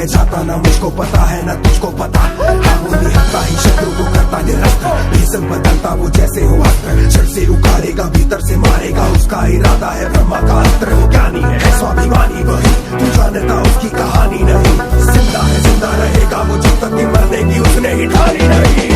है जाता ना मुझको पता है ना तुझको पता। हाँ वो निहत्ता ही शत्रु को करता निरस्त, भेषज बदलता वो जैसे हो अस्त्र। जड़ से उखाड़ेगा भीतर से मारेगा, उसका इरादा है ब्रह्मा का अस्त्र। वो ज्ञानी है स्वाभिमानी वही, तू जानता उसकी कहानी नहीं। जिंदा है जिंदा रहेगा वो जब तक कि मरने की उसने ही ठानी नहीं।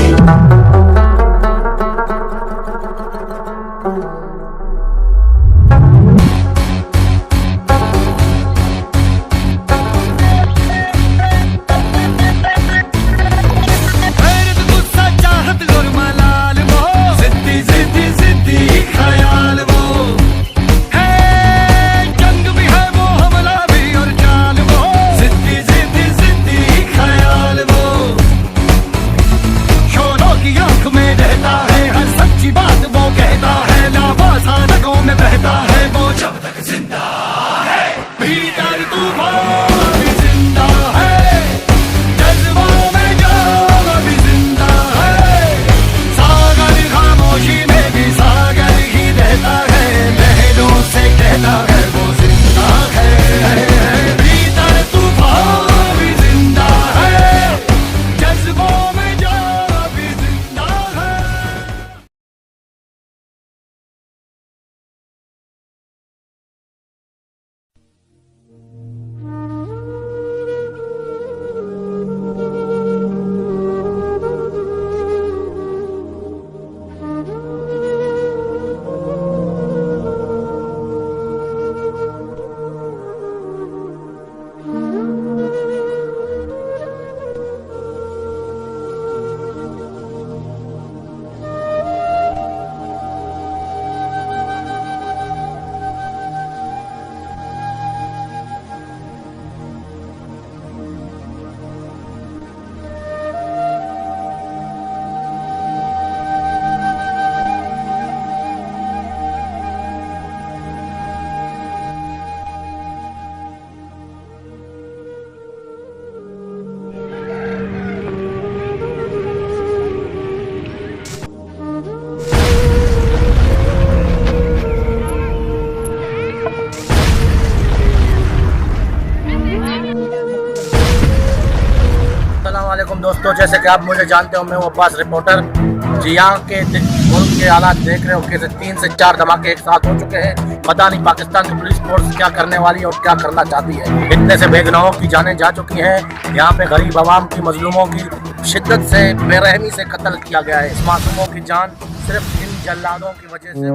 दोस्तों, जैसे कि आप मुझे जानते हो, मैं वो अब्बास रिपोर्टर। जी यहाँ के मुल्क के हालात देख रहे हो कि 3 से 4 धमाके एक साथ हो चुके हैं। पता नहीं पाकिस्तान की पुलिस फोर्स क्या करने वाली है और क्या करना चाहती है। इतने से बेगुनाहों की जानें जा चुकी हैं। यहाँ पे गरीब आवाम की, मजलूमों की शिद्दत से, बेरहमी से कत्ल किया गया है। इस मासूमों की जान सिर्फ इन जल्लादों की वजह से।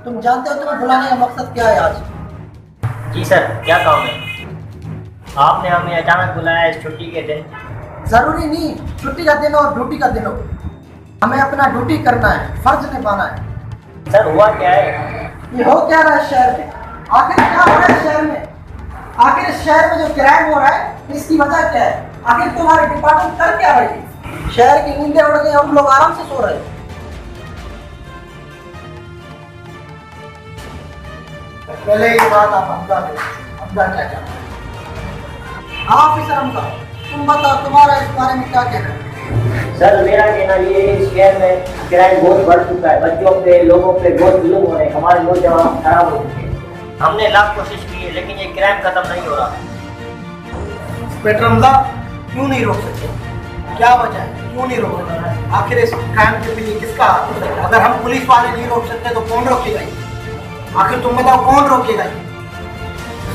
तुम जानते हो तुम्हें बुलाने का मकसद क्या है आज? जी सर, क्या काम है? आपने हमें अचानक बुलाया इस छुट्टी के दिन। जरूरी नहीं छुट्टी का दिन और ड्यूटी का दिन हो, हमें अपना ड्यूटी करना है, फर्ज निभाना है। सर हुआ क्या है? ये हो क्या रहा है शहर में? आखिर क्या हो रहा है शहर में? आखिर इस शहर में जो क्राइम हो रहा है इसकी वजह क्या है? आखिर तुम्हारे डिपार्टमेंट कर क्या रही है? शहर की नींदें उड़ गई, हम लोग आराम से सो रहे हैं। पहले ये बात आप हमजा क्या चाहते हैं? ऑफिसर हमजा, तुम बताओ तुम्हारा इस बारे में क्या कहना है? सर मेरा कहना ये है, इस शहर में क्राइम बहुत बढ़ चुका है। बच्चों पे, लोगों पे बहुत जुल्म हो रहे हैं। हमारे नौजवान खराब हो चुके हैं। हमने लाख कोशिश की है लेकिन ये क्राइम खत्म नहीं हो रहा। इंस्पेक्टर हमजा, क्यों नहीं रोक सकते? क्या वजह है, क्यों नहीं रोक रहे? आखिर इस क्राइम के पीछे किसका हाथ है? अगर हम पुलिस वाले नहीं रोक सकते तो कौन रोकेगा ये? आखिर तुम बताओ कौन रोकेगा ये?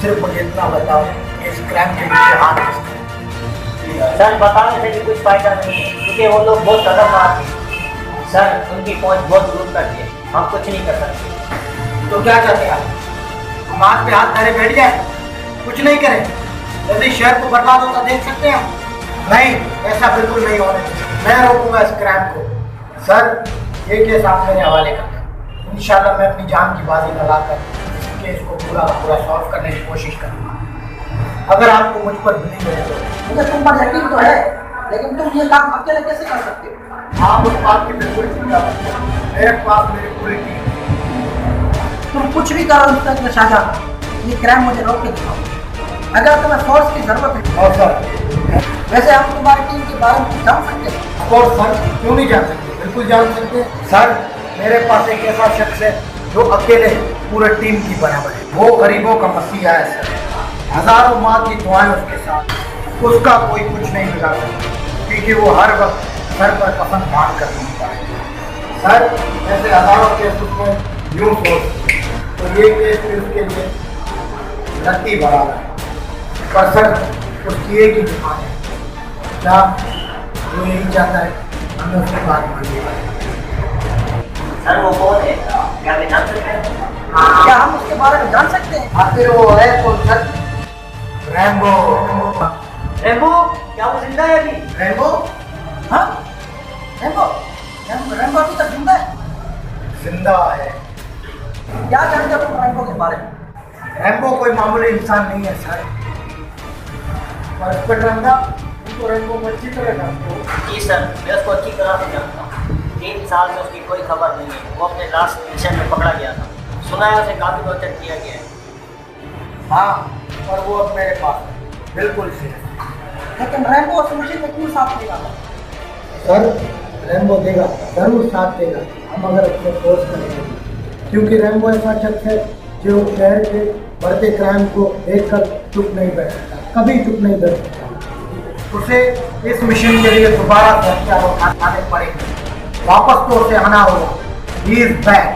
सिर्फ मुझे इतना बताओ, इस क्राइम के पीछे हाथ किसका? सर बताने से भी कुछ फायदा नहीं है, क्योंकि वो लोग बहुत खतरनाक हैं। सर उनकी पहुंच बहुत दूर तक है, हम कुछ नहीं कर सकते। तो क्या चाहते हैं आप? हम हाथ पे हाथ धरे बैठ जाए, कुछ नहीं करें? यदि शहर को बर्बाद होता देख सकते हैं हम? नहीं, ऐसा बिल्कुल नहीं होना चाहिए। मैं रोकूंगा इस क्राइम को। सर ये केस आप मेरे हवाले कर दें, इंशाल्लाह मैं अपनी जान की बाजी लगाकर इस केस को पूरा पूरा सॉल्व करने की कोशिश करूंगा। अगर आपको मुझ पर बिलीव है तो मुझे तुम पर यकीन तो है, लेकिन तुम ये काम अकेले कैसे कर सकते हो? आप उस बात की बिल्कुल चिंता मत करो, मेरे पास मेरी पूरी टीम। तुम कुछ भी करो इंस्पेक्टर शाहजहां, ये क्राइम मुझे रोक के दिखाओ। अगर तुम्हें फोर्स की जरूरत है और सर वैसे हम तुम्हारी टीम के बारे में जान सकते हैं? और सर क्यों नहीं जान सकते, बिल्कुल जान सकते हैं। सर मेरे पास एक ऐसा शख्स है जो अकेले पूरे टीम की बराबर है। वो गरीबों का मसीहा है सर, हजारों माँ की दुआएं उसके साथ, उसका कोई कुछ नहीं बिगाड़ सकता, क्योंकि वो हर वक्त सर पर कफन बांध कर घूमता है। सर ऐसे हजारों केस उसमें यूं सोच, तो ये केस भी उसके लिए रत्ती बड़ा है। पर सर उसकी एक ही डिमांड है, क्या वो यही चाहता है हमें उसके बात मानिए। सर वो कौन है, क्या मैं जान सकते हैं? क्या हम उसके बारे में जान सकते हैं? आखिर वो है कौन सर? रैम्बो। रेम्बो, क्या वो जिंदा है अभी? रैम्बो? हाँ रैम्बो, रैम्बो अभी तक जिंदा है? जिंदा है। क्या जानते हो तुम रैम्बो के बारे में? रैम्बो कोई मामूली इंसान नहीं है सर। और इंस्पेक्टर अंदा, तुमको रैम्बो को अच्छी तरह जानते हो? जी सर, मैं उसको अच्छी तरह से जानता हूँ। 3 साल से उसकी कोई खबर नहीं है। वो अपने लास्ट मिशन में पकड़ा गया था, सुना है उसे काफी टॉर्चर किया गया है। हाँ, और वो अब मेरे पास है, बिल्कुल सही। लेकिन रैम्बो उस मिशन में क्यों साथ देगा? सर रैम्बो देगा, जरूर साथ देगा, हम अगर अपने फोर्स करेंगे, क्योंकि रैम्बो ऐसा शख्स है जो शहर के बढ़ते क्राइम को देखकर चुप नहीं बैठ सकता, कभी चुप नहीं बैठ सकता। उसे इस मिशन के लिए दोबारा से हथियार उठाने पड़ेंगे, वापस तो उसे आना होगा। ही इज बैक,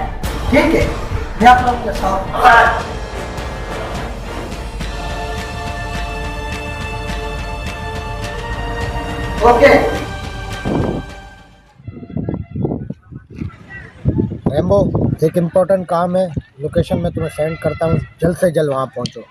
ठीक है? मैं आप लोग के साथ ओके। रैम्बो एक इम्पोर्टेंट काम है, लोकेशन मैं तुम्हें सेंड करता हूँ, जल्द से जल्द वहाँ पहुँचो।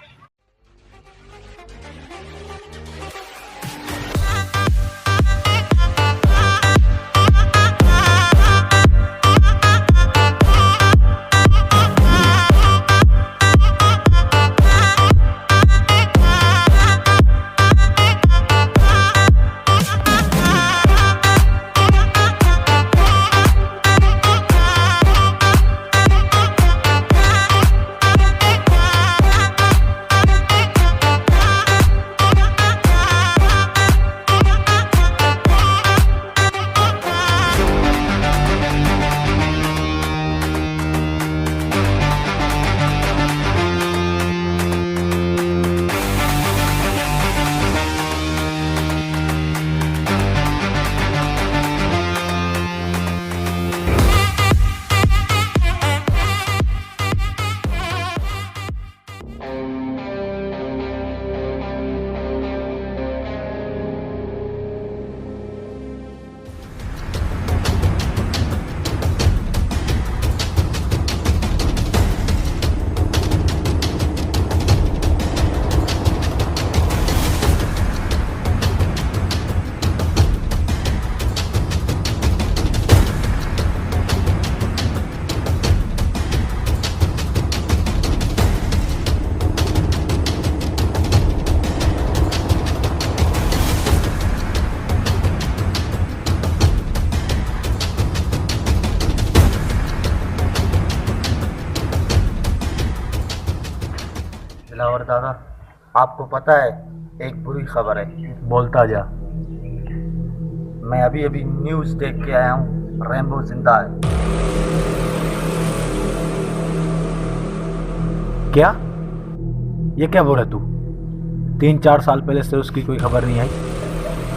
दिलावर दादा, आपको पता है एक बुरी खबर है। बोलता जा। मैं अभी अभी न्यूज़ देख के आया हूँ, रैम्बो जिंदा है। क्या? ये क्या बोल रहा तू? 3-4 साल पहले से उसकी कोई खबर नहीं आई।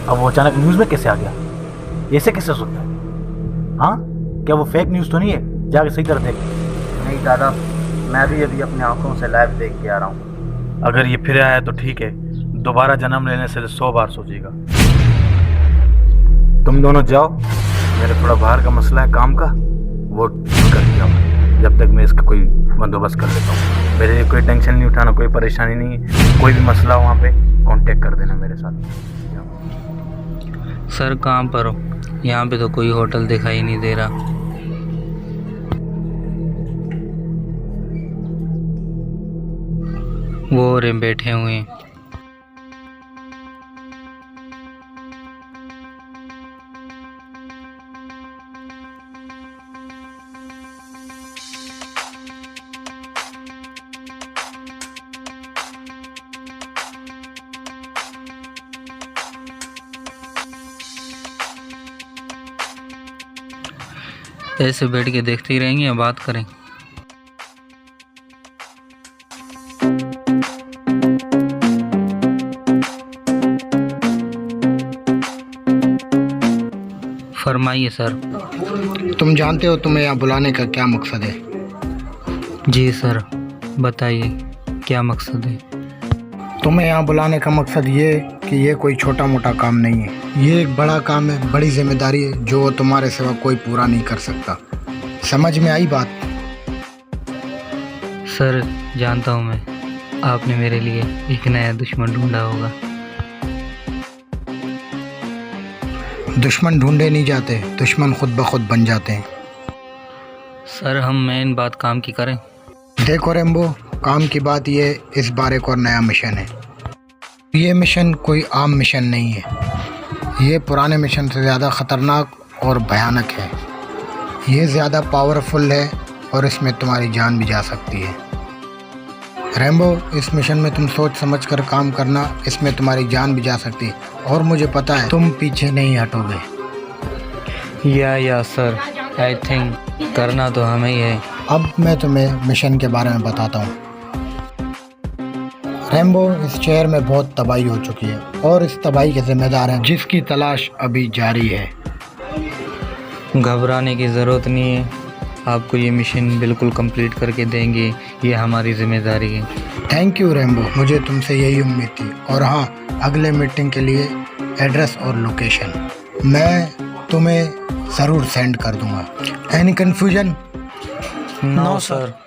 अब वो अचानक न्यूज़ में कैसे आ गया? ऐसे कैसे सोचता है? हाँ, क्या वो फेक न्यूज़ तो नहीं है? जाके सही कर देख। नहीं दादा, मैं भी अभी अपनी आंखों से लाइव देख के आ रहा हूँ। अगर ये फिर आया तो ठीक है, दोबारा जन्म लेने से 100 बार सोचेगा। तुम दोनों जाओ, मेरे थोड़ा बाहर का मसला है काम का, वो कर दिया जब तक मैं इसका कोई बंदोबस्त कर लेता हूँ। मेरे लिए कोई टेंशन नहीं उठाना, कोई परेशानी नहीं है। कोई भी मसला हो वहाँ पे कांटेक्ट कर देना मेरे साथ। सर कहाँ पर हो? यहाँ पे तो कोई होटल दिखाई नहीं दे रहा। वो रे बैठे हुए हैं। ऐसे बैठ के देखते ही रहेंगे या बात करें? फरमाइए सर। तुम जानते हो तुम्हें यहाँ बुलाने का क्या मकसद है? जी सर, बताइए क्या मकसद है? तुम्हें यहाँ बुलाने का मकसद ये कि ये कोई छोटा मोटा काम नहीं है। ये एक बड़ा काम है, बड़ी जिम्मेदारी है जो तुम्हारे सिवा कोई पूरा नहीं कर सकता। समझ में आई बात? सर जानता हूँ मैं, आपने मेरे लिए एक नया दुश्मन ढूंढा होगा। दुश्मन ढूंढे नहीं जाते, दुश्मन खुद ब खुद बन जाते हैं। सर हम मेन बात काम की करें। देखो रेम्बो, काम की बात ये इस बार एक और नया मिशन है। ये मिशन कोई आम मिशन नहीं है। ये पुराने मिशन से ज़्यादा ख़तरनाक और भयानक है। ये ज़्यादा पावरफुल है और इसमें तुम्हारी जान भी जा सकती है। रेम्बो, इस मिशन में तुम सोच समझ कर काम करना, इसमें तुम्हारी जान भी जा सकती है और मुझे पता है तुम पीछे नहीं हटोगे। या सर, आई थिंक करना तो हमें ही है। अब मैं तुम्हें मिशन के बारे में बताता हूँ। रेम्बो, इस शहर में बहुत तबाही हो चुकी है और इस तबाही के जिम्मेदार हैं जिसकी तलाश अभी जारी है। घबराने की ज़रूरत नहीं है, आपको ये मिशन बिल्कुल कंप्लीट करके देंगे, ये हमारी जिम्मेदारी है। थैंक यू रेम्बो, मुझे तुमसे यही उम्मीद थी। और हाँ, अगले मीटिंग के लिए एड्रेस और लोकेशन मैं तुम्हें ज़रूर सेंड कर दूंगा। Any confusion? No sir.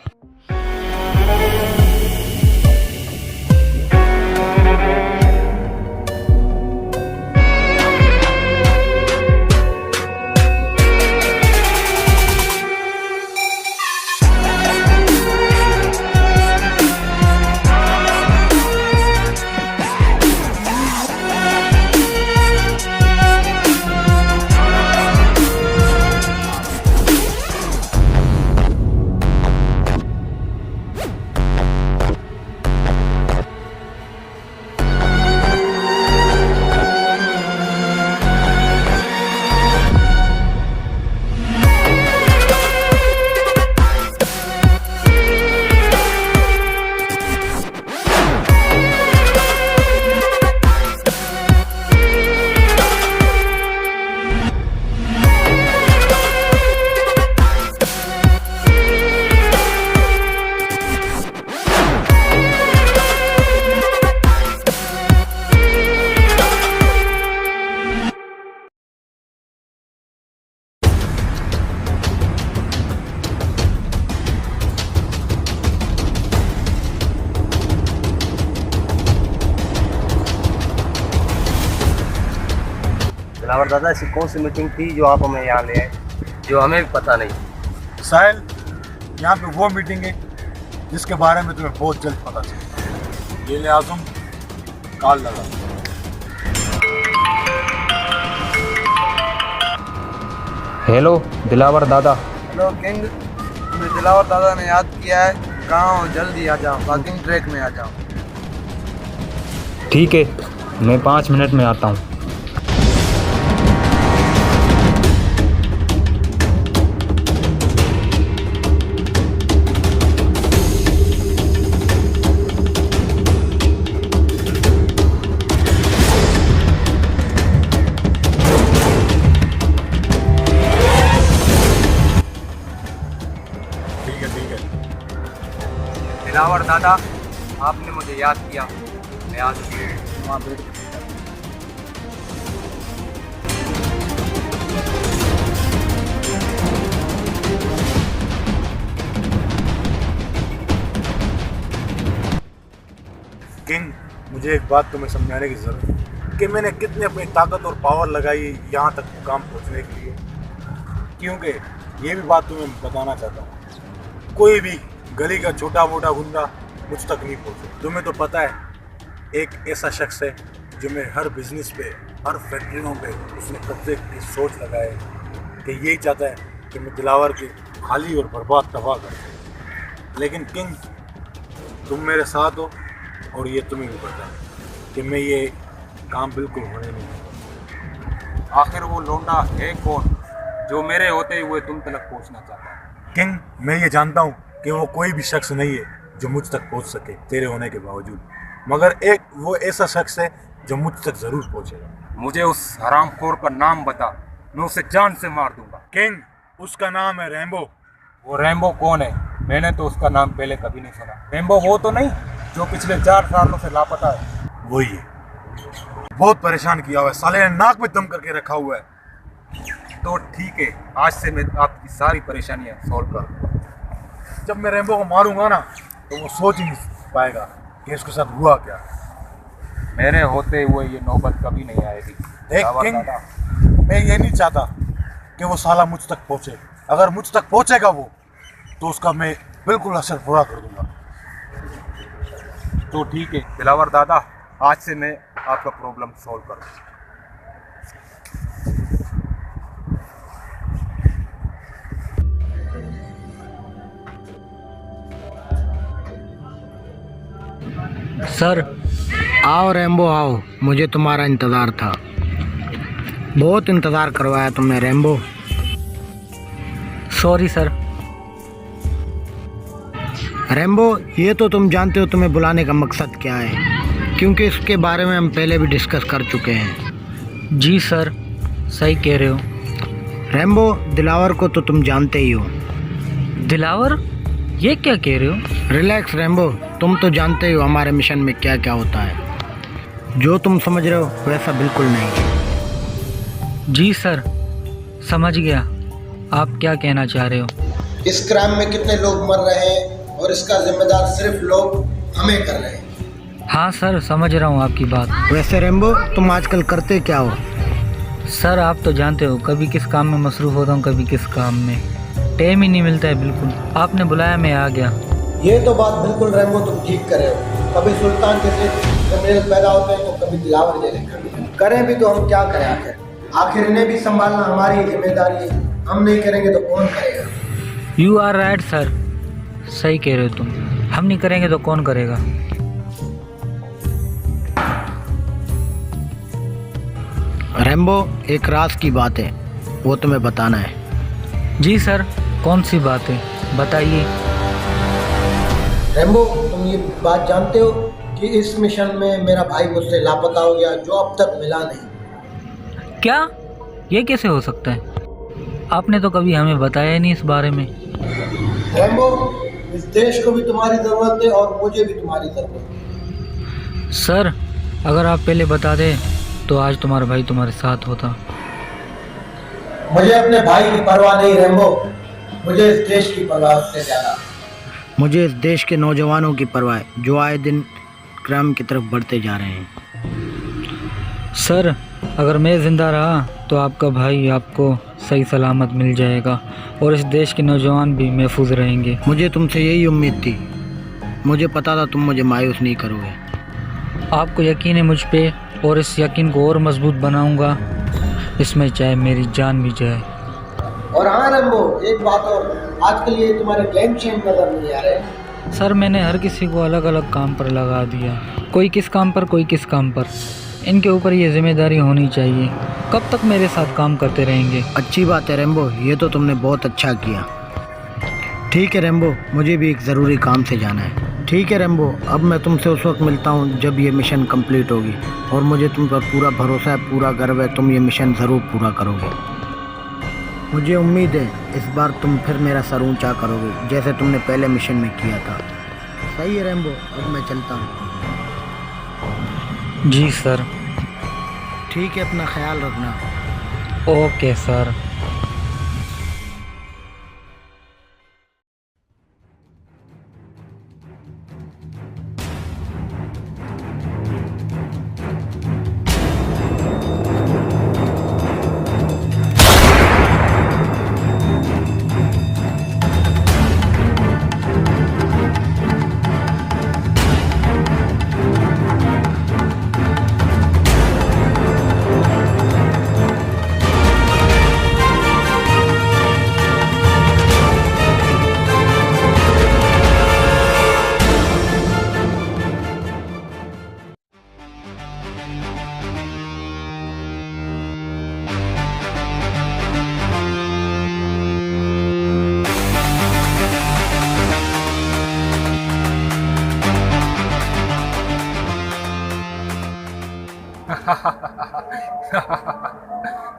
Dilawar दादा, ऐसी कौन सी मीटिंग थी जो आप हमें यहाँ ले आए, जो हमें भी पता नहीं? साहिल, यहाँ पे वो मीटिंग है जिसके बारे में तुम्हें बहुत जल्द पता चलेगा। ये ले आज़म, कॉल लगा। हेलो दिलावर दादा। हेलो किंग, तुम्हें दिलावर दादा ने याद किया है। कहाँ हो? जल्दी आ जाओ, वॉकिंग ट्रैक में आ जाओ। ठीक है, मैं 5 मिनट में आता हूँ। है। दिलावर दादा, आपने मुझे याद किया, मैं आज हाँ बेटा। किंग, मुझे एक बात तुम्हें समझाने की ज़रूरत है कि मैंने कितनी अपनी ताकत और पावर लगाई यहाँ तक काम पहुँचने के लिए, क्योंकि ये भी बात तुम्हें बताना चाहता हूँ, कोई भी गली का छोटा मोटा गुंडा मुझ तक नहीं पहुँचे। तुम्हें तो पता है, एक ऐसा शख्स है जो मेरे हर बिजनेस पे, हर फैक्ट्रियों पे उसने कब्जे की सोच लगाए कि यही चाहता है कि मैं दिलावर की खाली और बर्बाद तबाह कर दूँ। लेकिन किंग, तुम मेरे साथ हो और ये तुम्हें भी पता है कि मैं ये काम बिल्कुल होने नहीं दूंगा। आखिर वो लौंडा है कौन जो मेरे होते हुए तुम तक पहुंचना चाहता है? किंग, मैं ये जानता हूँ कि वो कोई भी शख्स नहीं है जो मुझ तक पहुँच सके तेरे होने के बावजूद, मगर एक वो ऐसा शख्स है जो मुझ तक ज़रूर पहुँचेगा। मुझे उस हरामखोर का नाम बता, मैं उसे जान से मार दूंगा। किंग, उसका नाम है रैम्बो। वो रैम्बो कौन है? मैंने तो उसका नाम पहले कभी नहीं सुना। रैम्बो वो तो नहीं जो पिछले 4 सालों से लापता है? वही है, बहुत परेशान किया हुआ है, साले ने नाक में दम करके रखा हुआ है। तो ठीक है, आज से मैं आपकी सारी परेशानियां सॉल्व करूँगा। जब मैं रैम्बो को मारूंगा ना, तो वो सोच ही नहीं पाएगा कि इसके साथ हुआ क्या। मेरे होते हुए ये नौबत कभी नहीं आएगी। देख किंग, मैं ये नहीं चाहता कि वो साला मुझ तक पहुँचे। अगर मुझ तक पहुँचेगा वो, तो उसका मैं बिल्कुल असर पूरा कर दूंगा। तो ठीक है दिलावर दादा, आज से मैं आपका प्रॉब्लम सॉल्व करूँगा। सर, आओ रैम्बो आओ, मुझे तुम्हारा इंतज़ार था। बहुत इंतज़ार करवाया तुमने रैम्बो। Sorry sir. रैम्बो, ये तो तुम जानते हो तुम्हें बुलाने का मकसद क्या है, क्योंकि इसके बारे में हम पहले भी डिस्कस कर चुके हैं। जी सर, सही कह रहे हो। रैम्बो, दिलावर को तो तुम जानते ही हो। दिलावर? ये क्या कह रहे हो? रिलैक्स रैम्बो, तुम तो जानते ही हो हमारे मिशन में क्या क्या होता है। जो तुम समझ रहे हो वैसा बिल्कुल नहीं है। जी सर, समझ गया। आप क्या कहना चाह रहे हो? इस क्राइम में कितने लोग मर रहे हैं और इसका जिम्मेदार सिर्फ लोग हमें कर रहे हैं। हाँ सर, समझ रहा हूँ आपकी बात। वैसे रैम्बो, तुम आजकल करते क्या हो? सर, आप तो जानते हो, कभी किस काम में मसरूफ़ होता हूँ, कभी किस काम में। टाइम ही नहीं मिलता है बिल्कुल। आपने बुलाया, मैं आ गया। ये तो बात बिल्कुल रैम्बो तुम ठीक करे हो। कभी सुल्तान जैसे क्रिमिनल पैदा होते हैं तो कभी दिलावर जैसे। करें भी तो हम क्या करें? आखिर इन्हें भी संभालना हमारी जिम्मेदारी है। हम नहीं करेंगे तो कौन करेगा? यू आर राइट सर, सही कह रहे हो तुम। हम नहीं करेंगे तो कौन करेगा? रैम्बो, एक राज की बात है, वो तुम्हें बताना है। जी सर, कौन सी बात है, बताइए। रैम्बो, तुम ये बात जानते हो कि इस मिशन में मेरा भाई मुझसे लापता हो गया, जो अब तक मिला नहीं। क्या? ये कैसे हो सकता है? आपने तो कभी हमें बताया ही नहीं इस बारे में। रैम्बो, इस देश को भी तुम्हारी ज़रूरत है और मुझे भी तुम्हारी ज़रूरत है। सर, अगर आप पहले बता दें तो आज तुम्हारा भाई तुम्हारे साथ होता। मुझे अपने भाई की परवाह नहीं रैम्बो, मुझे इस देश की परवाह से ज़्यादा। मुझे इस देश के नौजवानों की परवाह है जो आए दिन क्राइम की तरफ बढ़ते जा रहे हैं। सर, अगर मैं ज़िंदा रहा तो आपका भाई आपको सही सलामत मिल जाएगा और इस देश के नौजवान भी महफूज रहेंगे। मुझे तुमसे यही उम्मीद थी। मुझे पता था तुम मुझे मायूस नहीं करोगे। आपको यकीन है मुझ पे, और इस यकीन को और मजबूत बनाऊंगा, इसमें चाहे मेरी जान भी जाए। और हाँ रैम्बो, एक बात और, आजकल ये तुम्हारे गैंग चेन नजर नहीं आ रहे। सर, मैंने हर किसी को अलग अलग काम पर लगा दिया, कोई किस काम पर, कोई किस काम पर। इनके ऊपर ये जिम्मेदारी होनी चाहिए। कब तक मेरे साथ काम करते रहेंगे? अच्छी बात है रैम्बो, ये तो तुमने बहुत अच्छा किया। ठीक है रैम्बो, मुझे भी एक ज़रूरी काम से जाना है। ठीक है रैम्बो, अब मैं तुमसे उस वक्त मिलता हूँ जब ये मिशन कंप्लीट होगी, और मुझे तुम पर पूरा भरोसा है, पूरा गर्व है, तुम ये मिशन ज़रूर पूरा करोगे। मुझे उम्मीद है इस बार तुम फिर मेरा सर ऊंचा करोगे जैसे तुमने पहले मिशन में किया था। सही है रैम्बो, अब मैं चलता हूँ। जी सर। ठीक है, अपना ख्याल रखना। Okay sir.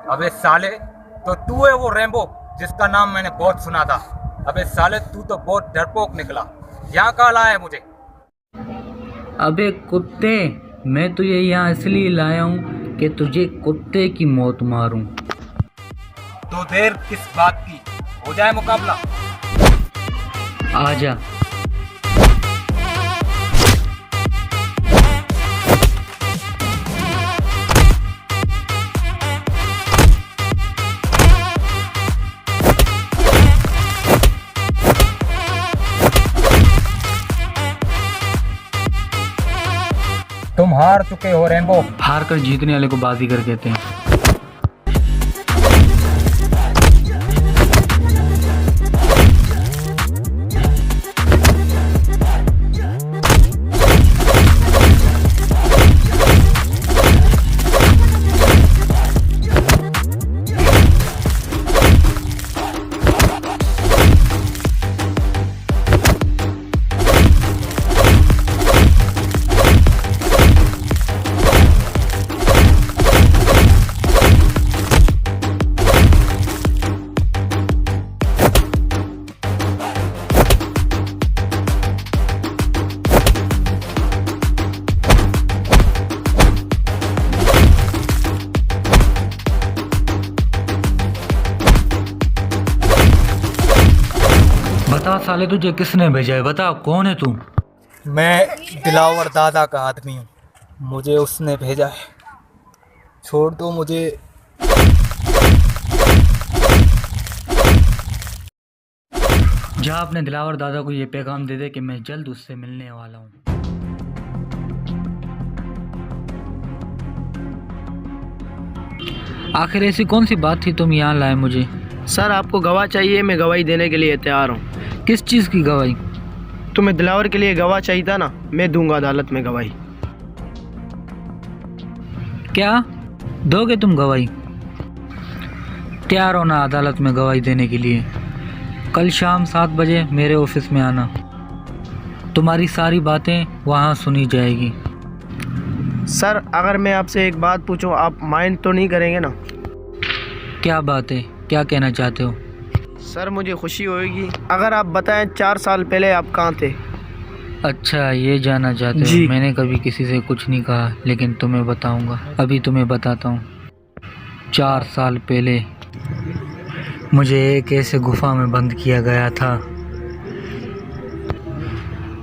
अबे साले, तो तू है वो रैम्बो जिसका नाम मैंने बहुत सुना था। अबे साले, तू तो बहुत डरपोक निकला। यहाँ कहाँ लाया है मुझे? अबे कुत्ते, मैं तुझे यहाँ इसलिए लाया हूँ कि तुझे कुत्ते की मौत मारूं। तो देर किस बात की, हो जाए मुकाबला। आजा। तुम हार चुके हो रैम्बो। हार कर जीतने वाले को बाजीगर कहते हैं। बता साले, तुझे किसने भेजा है? बता, कौन है तू? मैं दिलावर दादा का आदमी हूँ, मुझे उसने भेजा है। छोड़ दो मुझे। जा अपने दिलावर दादा को ये पैगाम दे दे कि मैं जल्द उससे मिलने वाला हूँ। आखिर ऐसी कौन सी बात थी तुम यहाँ लाए मुझे? सर, आपको गवाह चाहिए, मैं गवाही देने के लिए तैयार हूँ। किस चीज़ की गवाही? तुम्हें दिलावर के लिए गवाह चाहिए था ना, मैं दूंगा अदालत में गवाही। क्या दोगे तुम गवाही? तैयार होना अदालत में गवाही देने के लिए। कल शाम 7 बजे मेरे ऑफिस में आना। तुम्हारी सारी बातें वहाँ सुनी जाएगी। सर, अगर मैं आपसे एक बात पूछूं, आप माइंड तो नहीं करेंगे ना? क्या बात है, क्या कहना चाहते हो? सर, मुझे खुशी होगी अगर आप बताएं 4 साल पहले आप कहाँ थे। अच्छा, ये जानना चाहते हो? मैंने कभी किसी से कुछ नहीं कहा, लेकिन तुम्हें बताऊंगा। अभी तुम्हें बताता हूँ। 4 साल पहले मुझे एक ऐसे गुफा में बंद किया गया था।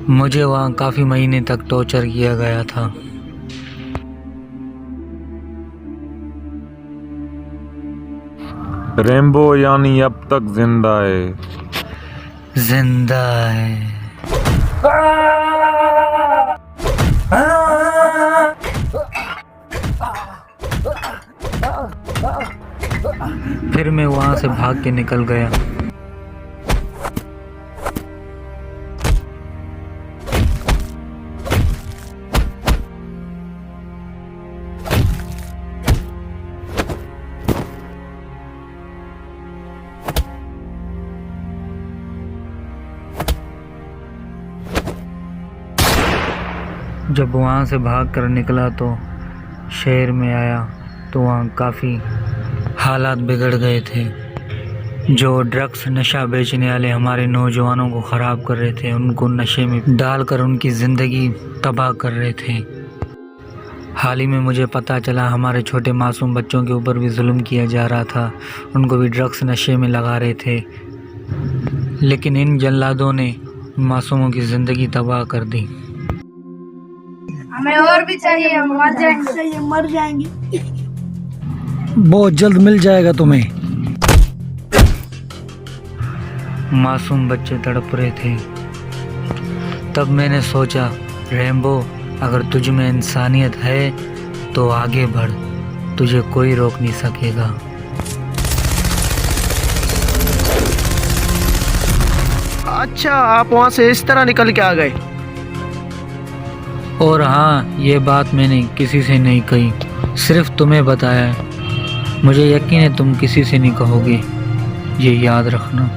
मुझे वहाँ काफ़ी महीने तक टॉर्चर किया गया था। रैम्बो यानी अब तक जिंदा है। जिंदा है। फिर मैं वहां से भाग के निकल गया। जब वहाँ से भाग कर निकला तो शहर में आया तो वहाँ काफ़ी हालात बिगड़ गए थे। जो ड्रग्स नशा बेचने वाले हमारे नौजवानों को ख़राब कर रहे थे, उनको नशे में डालकर उनकी ज़िंदगी तबाह कर रहे थे। हाल ही में मुझे पता चला हमारे छोटे मासूम बच्चों के ऊपर भी जुल्म किया जा रहा था, उनको भी ड्रग्स नशे में लगा रहे थे, लेकिन इन जल्लादों ने मासूमों की ज़िंदगी तबाह कर दी। हमें और भी चाहिए, हम मर जाएंगे। बहुत जल्द मिल जाएगा तुम्हें। मासूम बच्चे तड़प रहे थे। तब मैंने सोचा, रैम्बो, अगर तुझ में इंसानियत है तो आगे बढ़, तुझे कोई रोक नहीं सकेगा। अच्छा, आप वहाँ से इस तरह निकल के आ गए? और हाँ, ये बात मैंने किसी से नहीं कही, सिर्फ तुम्हें बताया है। मुझे यकीन है तुम किसी से नहीं कहोगे, ये याद रखना।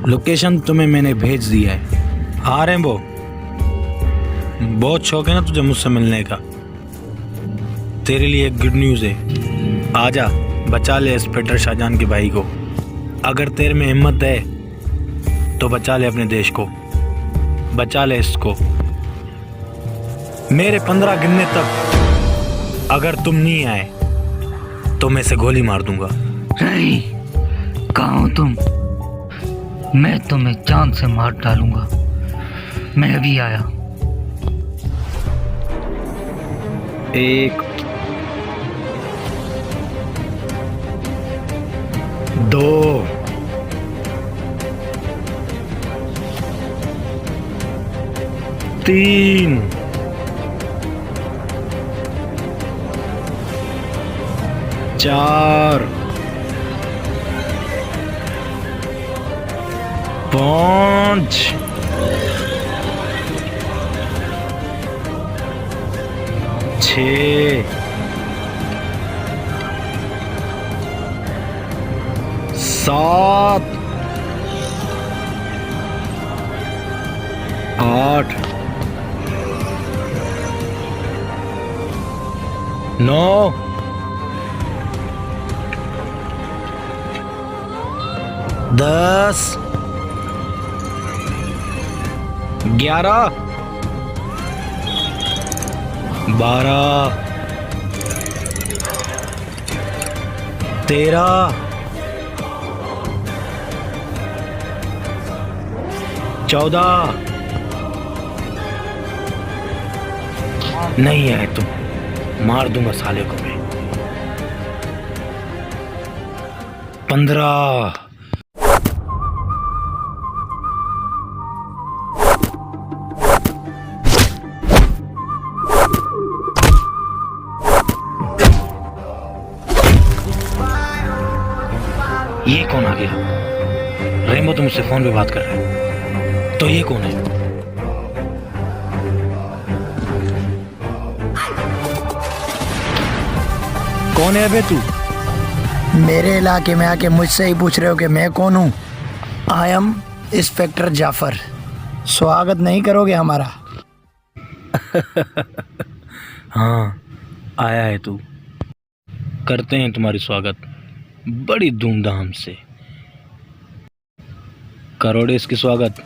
लोकेशन तुम्हें मैंने भेज दिया है। हाँ रैम्बो, बहुत शौक है ना तुझे मुझसे मिलने का। तेरे लिए एक गुड न्यूज़ है, आजा बचा ले इंस्पेक्टर शाहजहान के भाई को। अगर तेरे में हिम्मत है तो बचा ले अपने देश को, बचा ले इसको। मेरे 15 गिनने तक अगर तुम नहीं आए तो मैं इसे गोली मार दूंगा। नहीं, कहाँ हो तुम? मैं तुम्हें जान से मार डालूंगा। मैं अभी आया। 1 2 3 4 5 6 7 8 9 10 11 12 13 14 नहीं है तुम, मार दूंगा साले को मैं। 15 ये कौन आ गया? रैम्बो तो मुझसे फोन पे बात कर रहा है, तो ये कौन है? कौन है बे तू? मेरे इलाके में आके मुझसे ही पूछ रहे हो कि मैं कौन हूँ? I am inspector Jafar. स्वागत नहीं करोगे हमारा? हाँ, आया है तू, करते हैं तुम्हारी स्वागत बड़ी धूमधाम से। करोड़े इसकी स्वागत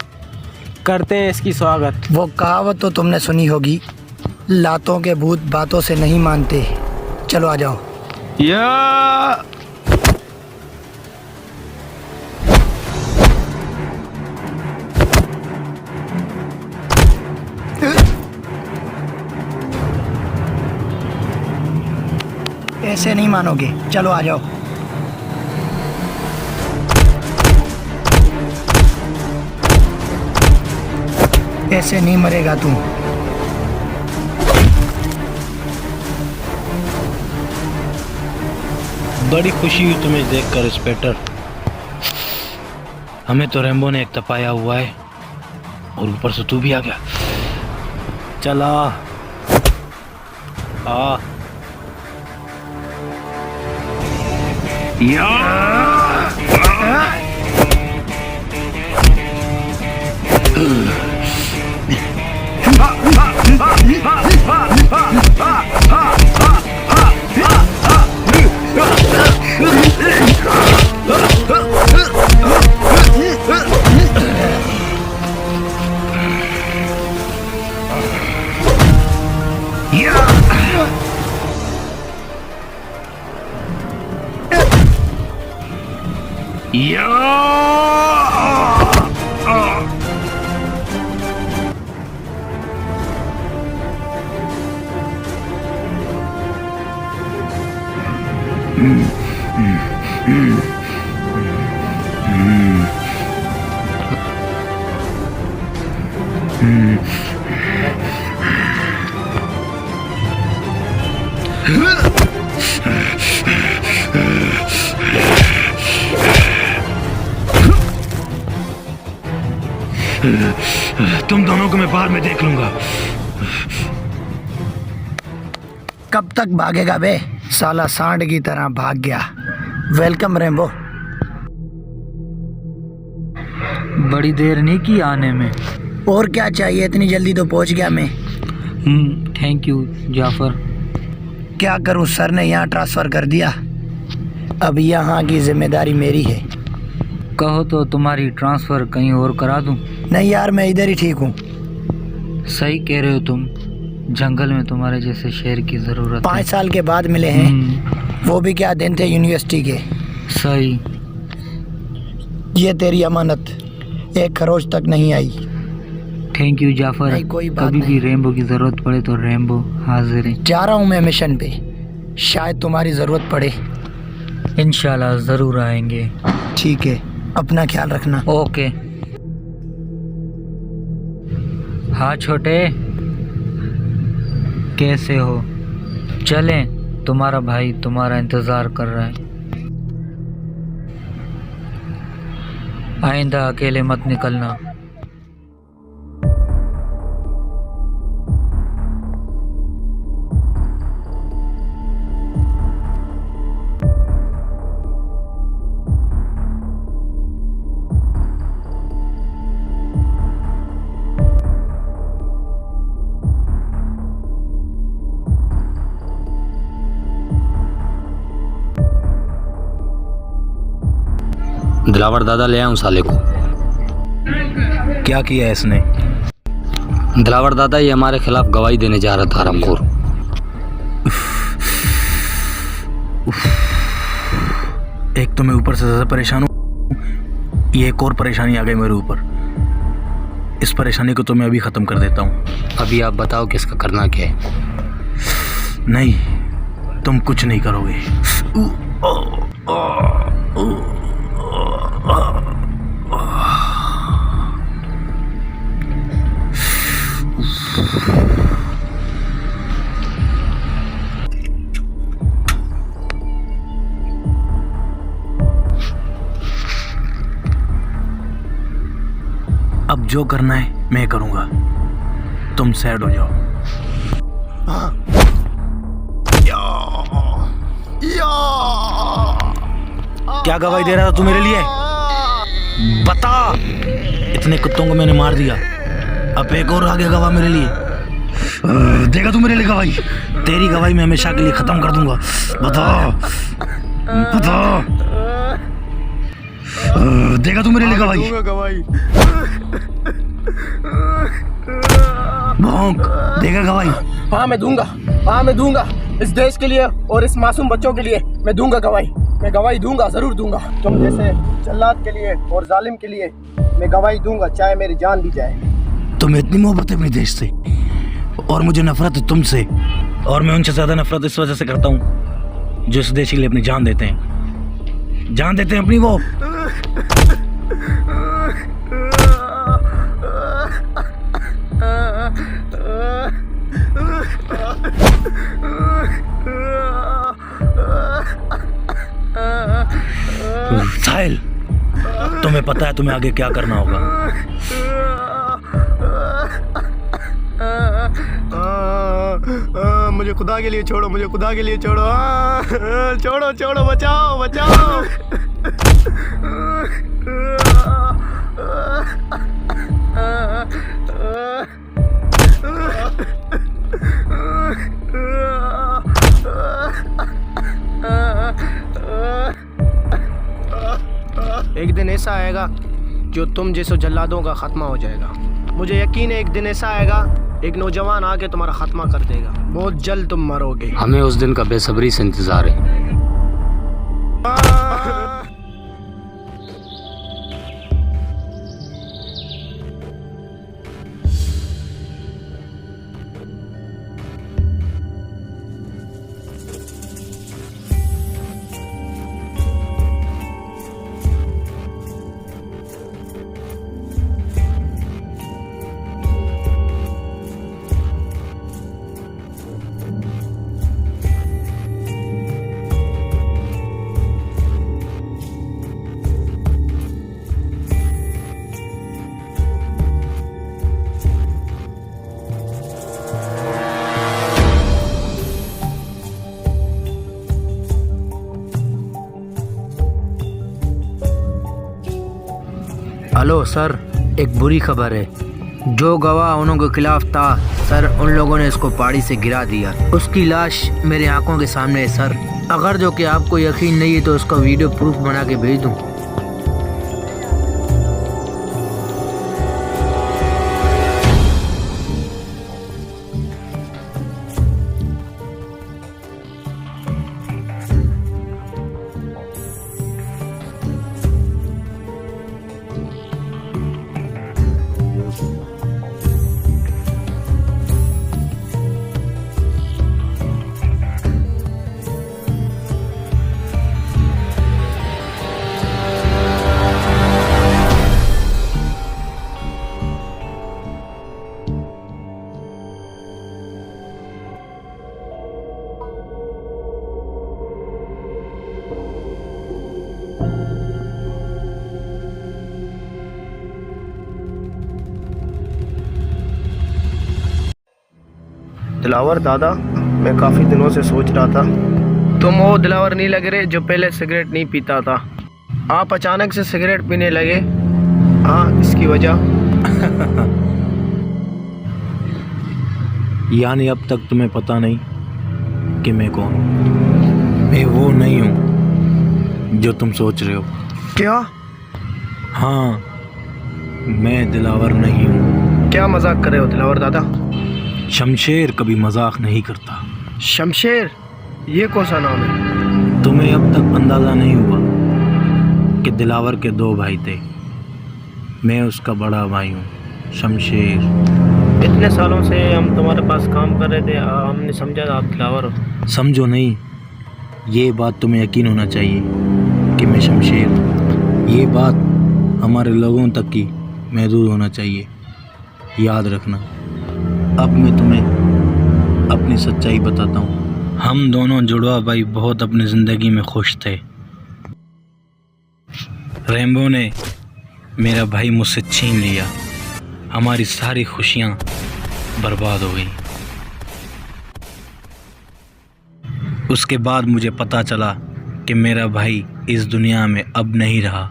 करते हैं इसकी स्वागत। वो कहावत तो तुमने सुनी होगी, लातों के भूत बातों से नहीं मानते। चलो आ जाओ। या ऐसे नहीं मानोगे, चलो आ जाओ। ऐसे नहीं मरेगा तू। बड़ी खुशी हुई तुम्हें देखकर इंस्पेक्टर। हमें तो रैम्बो ने एक तपाया हुआ है और ऊपर से तू भी आ गया। चला आ तुम दोनों को मैं बाहर में देख लूंगा। कब तक भागेगा बे? साला सांड की तरह भाग गया। Welcome rainbow. बड़ी देर नहीं की आने में। और क्या चाहिए, इतनी जल्दी तो पहुंच गया मैं। Thank you Jafar. क्या करूं, सर ने यहाँ ट्रांसफ़र कर दिया। अब यहाँ की जिम्मेदारी मेरी है। कहो तो तुम्हारी ट्रांसफ़र कहीं और करा दूं? नहीं यार, मैं इधर ही ठीक हूँ। सही कह रहे हो तुम। जंगल में तुम्हारे जैसे शेर की ज़रूरत 5 साल के बाद मिले हैं, वो भी क्या दिन थे यूनिवर्सिटी के। सही। ये तेरी अमानत, 1 खरोच तक नहीं आई। Thank you Jafar. नहीं, कोई बात कभी नहीं। भी रेम्बो की ज़रूरत पड़े तो रेम्बो हाजिर है। जा रहा हूँ मैं मिशन पे, शायद तुम्हारी ज़रूरत पड़े। इंशाल्लाह ज़रूर आएंगे। ठीक है, अपना ख्याल रखना। ओके। हाँ छोटे, कैसे हो? चलें, तुम्हारा भाई तुम्हारा इंतज़ार कर रहा है। आइंदा अकेले मत निकलना। दिलावर दादा ले आऊं साले को। क्या किया है इसने? दिलावर दादा ये हमारे खिलाफ गवाही देने जा रहा था हरामखोर। एक तो मैं ऊपर से ज़्यादा परेशान हूँ, ये एक और परेशानी आ गई मेरे ऊपर। इस परेशानी को तो मैं अभी ख़त्म कर देता हूँ। अभी आप बताओ किसका करना क्या है? नहीं, तुम कुछ नहीं करोगे। अब जो करना है मैं करूंगा, तुम सैड हो जाओ। क्या गवाही दे रहा था तू मेरे लिए? बता। इतने कुत्तों को मैंने मार दिया, अब एक और आ गया गवाह मेरे लिए। देगा तू मेरे लिए गवाही? तेरी गवाही मैं हमेशा के लिए खत्म कर दूंगा। बता बता, देगा तू मेरे लिए गवाही? भौंक, देगा गवाही? हाँ मैं दूंगा, हाँ मैं दूंगा। इस देश के लिए और इस मासूम बच्चों के लिए मैं दूंगा गवाही। मैं गवाही दूंगा, जरूर दूंगा। तुम जैसे जल्लाद के लिए और जालिम के लिए मैं गवाही दूंगा, चाहे मेरी जान भी जाए। तुम्हें इतनी मोहब्बत है अपने देश से और मुझे नफरत है तुमसे, और मैं उनसे ज़्यादा नफरत इस वजह से करता हूँ जो इस देश के लिए अपनी जान देते हैं। जान देते हैं अपनी वो। साहिल, तुम्हें पता है तुम्हें आगे क्या करना होगा? मुझे खुदा के लिए छोड़ो, मुझे खुदा के लिए छोड़ो। छोड़ो छोड़ो, बचाओ बचाओ। एक दिन ऐसा आएगा जो तुम जैसे जल्लादों का खात्मा हो जाएगा। मुझे यकीन है एक दिन ऐसा आएगा, एक नौजवान आके तुम्हारा खात्मा कर देगा। बहुत जल्द तुम मरोगे। हमें उस दिन का बेसब्री से इंतजार है। हेलो सर, एक बुरी खबर है। जो गवाह उनके खिलाफ था सर, उन लोगों ने इसको पहाड़ी से गिरा दिया। उसकी लाश मेरे आंखों के सामने है सर। अगर जो कि आपको यकीन नहीं है तो उसका वीडियो प्रूफ बना के भेज दूं। दिलावर दादा, मैं काफ़ी दिनों से सोच रहा था, तुम वो दिलावर नहीं लग रहे जो पहले सिगरेट नहीं पीता था। आप अचानक से सिगरेट पीने लगे। हाँ, इसकी वजह? यानी अब तक तुम्हें पता नहीं कि मैं कौन हूँ। मैं वो नहीं हूँ जो तुम सोच रहे हो। क्या? हाँ, मैं दिलावर नहीं हूँ। क्या मजाक कर रहे हो दिलावर दादा? शमशेर कभी मजाक नहीं करता। शमशेर? ये कौन सा नाम है? तुम्हें अब तक अंदाज़ा नहीं हुआ कि दिलावर के दो भाई थे। मैं उसका बड़ा भाई हूँ, शमशेर। इतने सालों से हम तुम्हारे पास काम कर रहे थे, हमने समझा आप दिलावर हो। समझो नहीं, ये बात तुम्हें यकीन होना चाहिए कि मैं शमशेर हूँ। ये बात हमारे लोगों तक की महदूद होना चाहिए। याद रखना। अब मैं तुम्हें अपनी सच्चाई बताता हूँ। हम दोनों जुड़वा भाई बहुत अपनी ज़िंदगी में खुश थे। रेम्बो ने मेरा भाई मुझसे छीन लिया। हमारी सारी खुशियाँ बर्बाद हो गई। उसके बाद मुझे पता चला कि मेरा भाई इस दुनिया में अब नहीं रहा।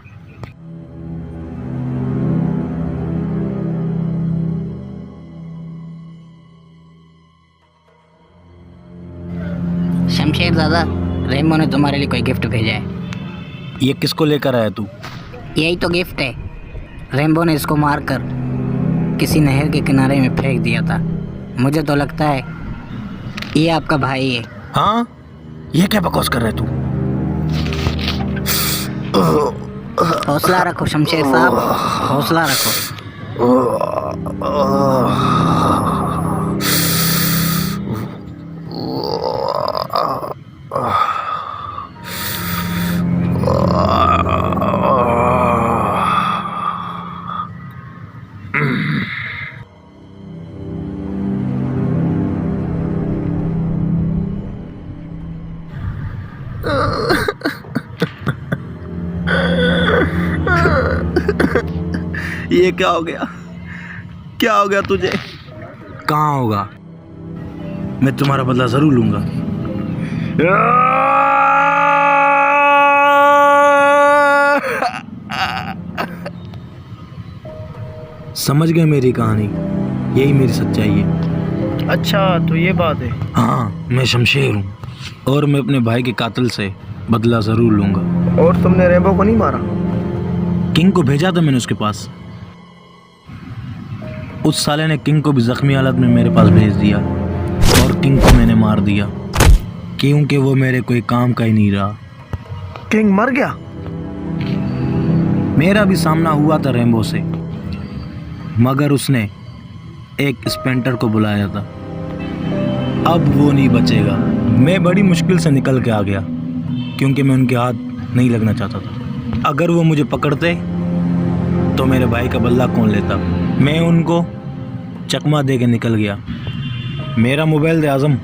शमशेर दादा, रेम्बो ने तुम्हारे लिए कोई गिफ्ट भेजा है। ये किसको लेकर आया तू? यही तो गिफ्ट है। रेम्बो ने इसको मारकर किसी नहर के किनारे में फेंक दिया था। मुझे तो लगता है ये आपका भाई है। हाँ? ये क्या बकवास कर रहे तू? हौसला रखो शमशेर साहब, हौसला रखो। ये क्या हो गया? क्या हो गया तुझे? कहाँ होगा? मैं तुम्हारा बदला जरूर लूंगा। समझ गए मेरी कहानी? यही मेरी सच्चाई है। अच्छा, तो ये बात है। हाँ, मैं शमशेर हूँ और मैं अपने भाई के कातिल से बदला ज़रूर लूँगा। और तुमने रेम्बो को नहीं मारा? किंग को भेजा था मैंने उसके पास। उस साले ने किंग को भी जख्मी हालत में मेरे पास भेज दिया और किंग को मैंने मार दिया क्योंकि वो मेरे कोई काम का ही नहीं रहा। किंग मर गया? मेरा भी सामना हुआ था रेम्बो से, मगर उसने एक स्पेंटर को बुलाया था। अब वो नहीं बचेगा। मैं बड़ी मुश्किल से निकल के आ गया क्योंकि मैं उनके हाथ नहीं लगना चाहता था। अगर वो मुझे पकड़ते तो मेरे भाई का बदला कौन लेता। मैं उनको चकमा दे के निकल गया। मेरा मोबाइल दे आज़म।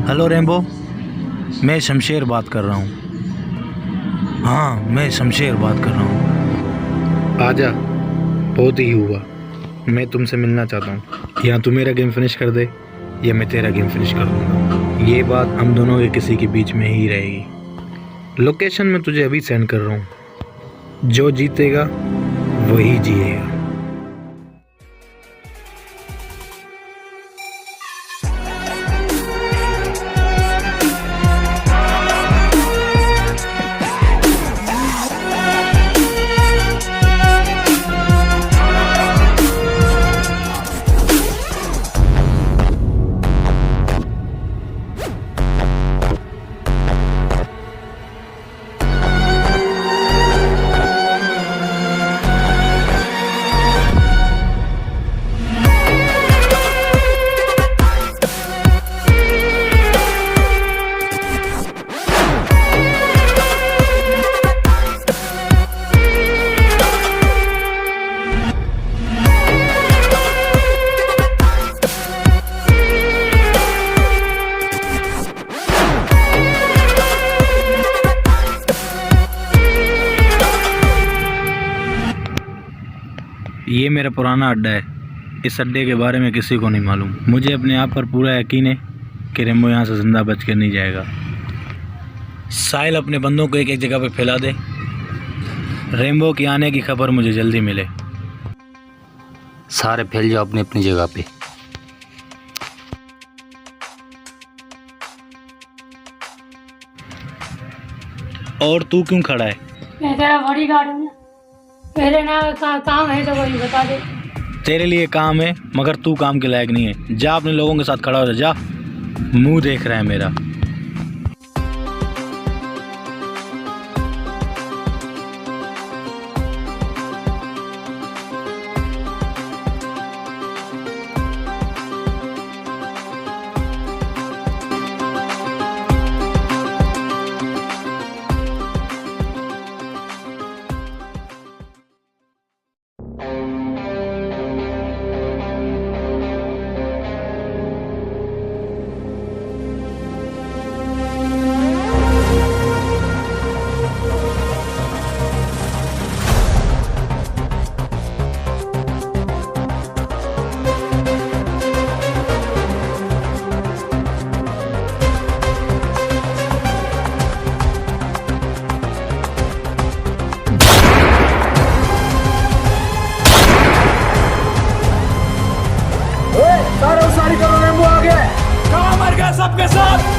हेलो रेम्बो, मैं शमशेर बात कर रहा हूँ। हाँ, मैं शमशेर बात कर रहा हूँ। आजा, बहुत ही हुआ। मैं तुमसे मिलना चाहता हूँ। या तू मेरा गेम फिनिश कर दे या मैं तेरा गेम फिनिश कर दूँगा। ये बात हम दोनों के किसी के बीच में ही रहेगी। लोकेशन मैं तुझे अभी सेंड कर रहा हूँ। जो जीतेगा वही जिएगा। ये मेरा पुराना अड्डा है। इस अड्डे के बारे में किसी को नहीं मालूम। मुझे अपने आप पर पूरा यकीन है कि रेम्बो यहाँ से ज़िंदा बच कर नहीं जाएगा। साहिल अपने बंदों को एक एक जगह पे फैला दे। रेम्बो के आने की खबर मुझे जल्दी मिले। सारे फैल जाओ अपनी अपनी जगह पे। और तू क्यों खड़ा है? मैं तेरा बॉडीगार्ड हूँ। मेरे ना काम है तो वही बता दे। तेरे लिए काम है मगर तू काम के लायक नहीं है। जा अपने लोगों के साथ खड़ा हो जा। मुंह देख रहा है मेरा। सारी करो, रेम्बो आ गया। कहाँ मर गए सबके सब?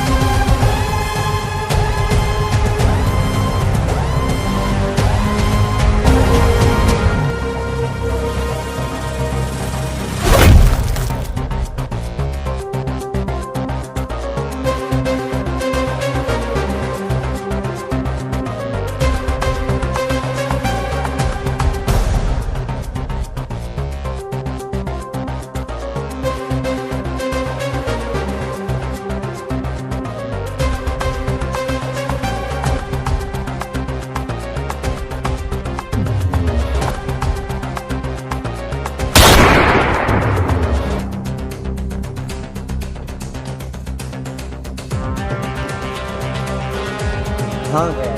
हाँ गया।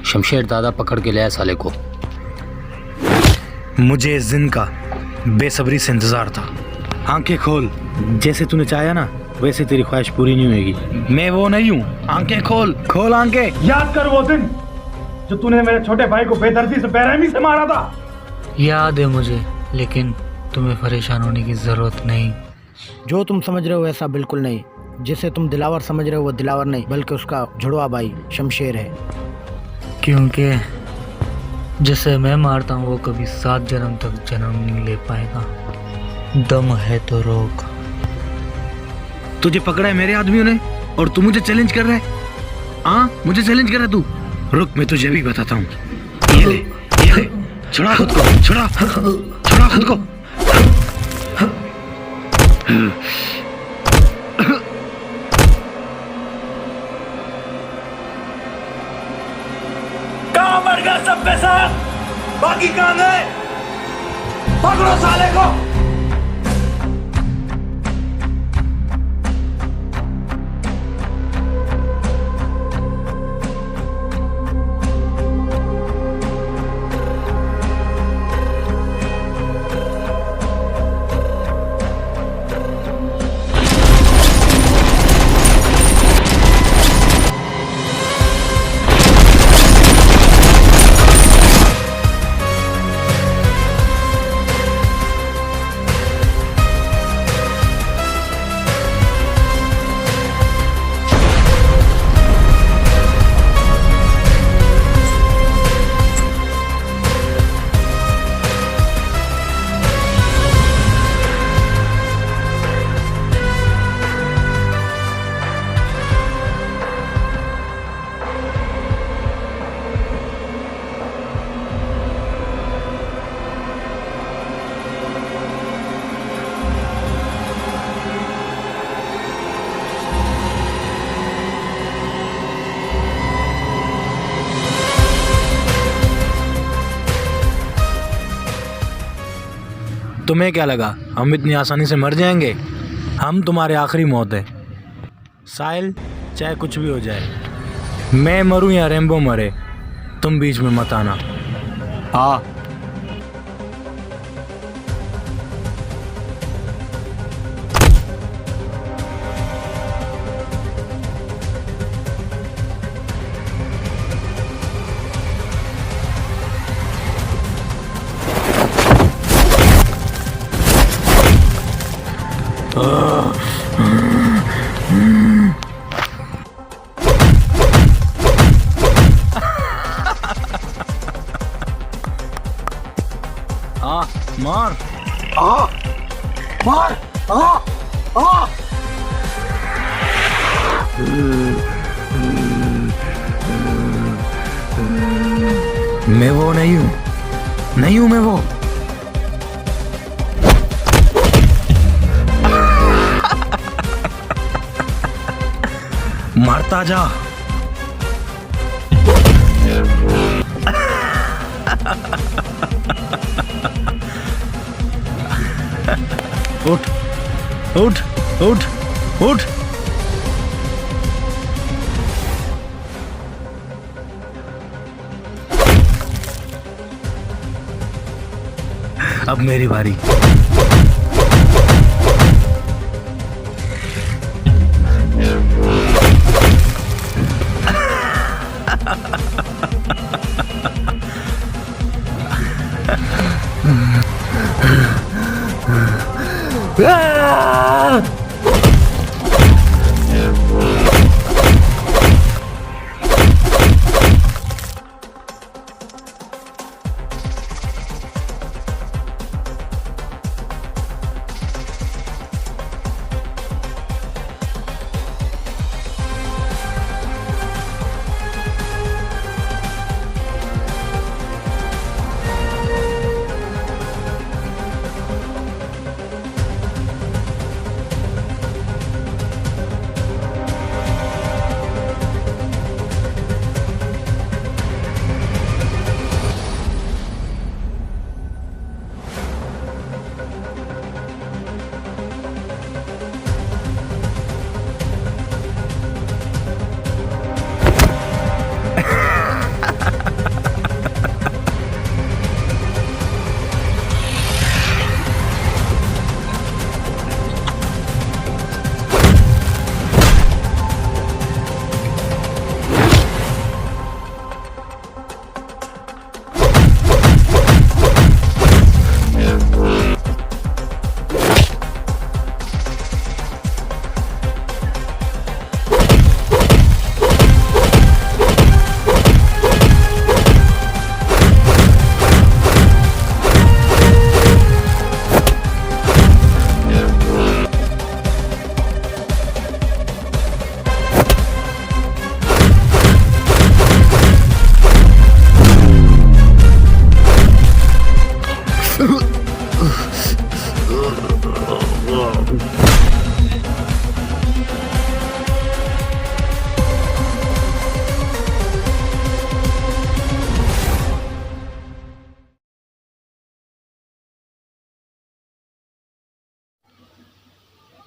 शमशेर दादा पकड़ के लाया साले को। मुझे इस दिन का बेसब्री से इंतजार था। आंखें खोल, जैसे तूने चाहा ना वैसे तेरी ख्वाहिश पूरी नहीं होगी। मैं वो नहीं हूँ। आंखें खोल, खोल आंखें। याद कर वो दिन जो तूने मेरे छोटे भाई को बेदर्दी से बेरहमी से मारा था। याद है मुझे, लेकिन तुम्हें परेशान होने की जरूरत नहीं। जो तुम समझ रहे हो ऐसा बिल्कुल नहीं। जिसे तुम दिलावर समझ रहे हो वो दिलावर नहीं, बल्कि उसका जुड़वा भाई शमशेर है। क्योंकि जिसे मैं मारता हूँ वो कभी 7 जन्म तक जन्म नहीं ले पाएगा। दम है तो रोक। तुझे पकड़ा है मेरे आदमियों ने और तू मुझे चैलेंज कर रहा है। हाँ, मुझे चैलेंज कर रहा है तू। रुक, मैं तुझे भी बताता हूँ। ये ले, छुड़ा खुद को, छुड़ा खुद को। कहाँ मर गए सबके साथ? बाकी कहाँ गए? पकड़ो साले को। तुम्हें क्या लगा हम इतनी आसानी से मर जाएंगे? हम तुम्हारे आखिरी मौत है साहिल। चाहे कुछ भी हो जाए, मैं मरूं या रेम्बो मरे, तुम बीच में मत आना। हाँ, मार मार। मैं वो नहीं हूँ, नहीं हूँ मैं वो। मारता जा। उठ उठ उठ उठ। अब मेरी बारी।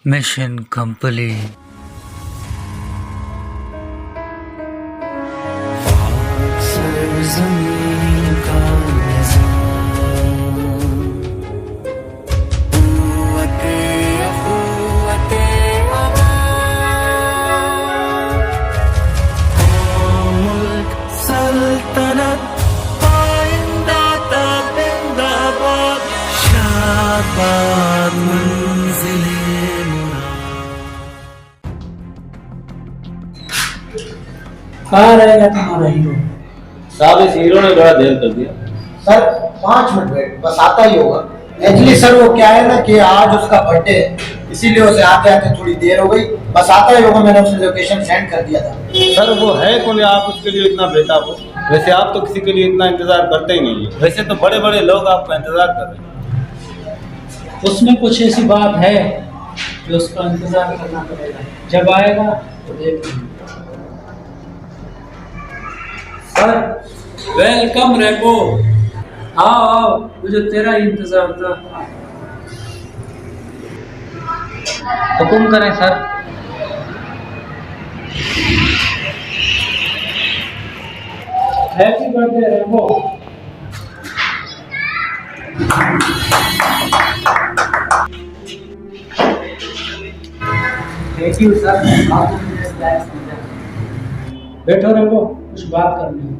Mission complete. कहाँ रहेगा तुम्हारा हीरो? साहब इस हीरो ने बड़ा देर कर दिया। सर 5 मिनट वेट, बस आता ही होगा। एक्चुअली सर वो क्या है ना कि आज उसका बर्थडे है, इसीलिए उसे आते आते थोड़ी देर हो गई, बस आता ही होगा। मैंने उसे लोकेशन सेंड कर दिया था। सर वो है कौन, आप उसके लिए इतना बेताब हो? वैसे आप तो किसी के लिए इतना इंतजार करते ही नहीं है। वैसे तो बड़े बड़े लोग आपका इंतजार कर रहे हैं। उसमें कुछ ऐसी बात है कि उसका इंतजार करना पड़ेगा, जब आएगा तो देख लेंगे। सर वेलकम रेम्बो, आओ आओ, मुझे तेरा ही इंतजार था। हुक्म करें sir. Happy birthday rainbow. Thank you sir, आपने मुझे लायक समझा। बैठो रेम्बो, कुछ बात करनी है।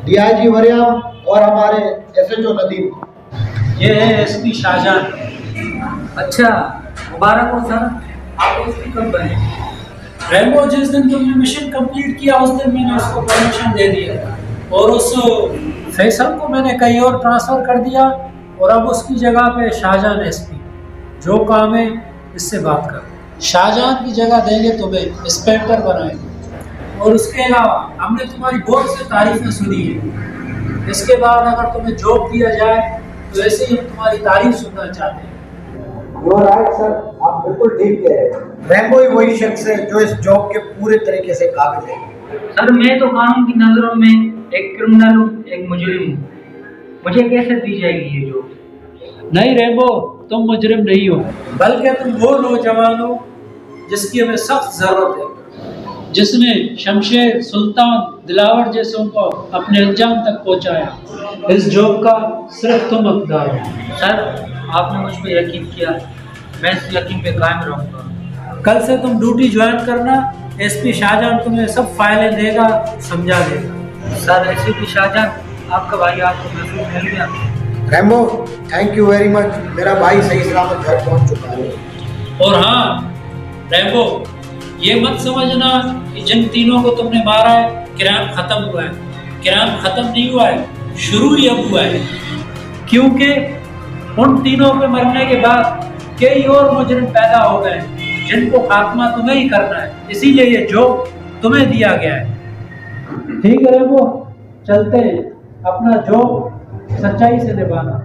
डीआईजी वरियम और हमारे एसएचओ नदीम। ये है एसपी शाहजहां। अच्छा, मुबारक हो सर, आप एसपी कब बने? रेम्बो, जिस दिन तुमने मिशन कंप्लीट किया उस दिन मैंने उसको प्रमोशन दे दिया और उस फैसल को मैंने कहीं और ट्रांसफर कर दिया और अब उसकी जगह पे शाहजहां एसपी। जो काम है इससे बात कर। शाहजहां की जगह देंगे तुम्हें, इंस्पेक्टर बनाएंगे। और उसके अलावा हमने तुम्हारी बहुत से तारीफें सुनी है। इसके बाद अगर तुम्हें जॉब दिया जाए तो ऐसे ही हम तुम्हारी तारीफ सुनना चाहते हैं। यू आर राइट सर, आप बिल्कुल ठीक कह रहे हैं। रेम्बो ही वही शख्स है जो इस जॉब के पूरे तरीके से काबिल है। सर मैं तो कानून की नजरों में एक क्रिमिनल हूँ, एक मुजरिम हूँ। मुझे कैसे दी जाएगी ये जॉब? नहीं रेम्बो, तुम मुजरिम नहीं हो, बल्कि तुम वो नौजवान हो जिसकी हमें सख्त जरूरत है, जिसने शमशेर, सुल्तान, दिलावर जैसों को अपने अंजाम तक पहुंचाया। इस जॉब का सिर्फ तुम हकदार हो। सर आपने मुझ पर यकीन किया, मैं इस यकीन पे कायम रहूँगा। कल से तुम ड्यूटी ज्वाइन करना। एसपी शाहजहां तुम्हें सब फाइलें देगा, समझा देगा। सर एसपी शाहजहां, आपका भाई आपको महसूस मिल गया? Rainbow thank you very much, मेरा भाई सही सलामत घर पहुंच चुका है। और हाँ रेम्बो, ये मत समझना कि जिन तीनों को तुमने मारा है क्राइम खत्म हुआ है। क्राइम खत्म नहीं हुआ है, शुरू ही अब हुआ है, क्योंकि उन तीनों के मरने के बाद कई और मुजरिम पैदा हो गए जिनको खात्मा तुम्हें ही करना है। इसीलिए ये जॉब तुम्हें दिया गया है। ठीक है रेम्बो, चलते हैं, अपना जॉब सच्चाई से निभाना।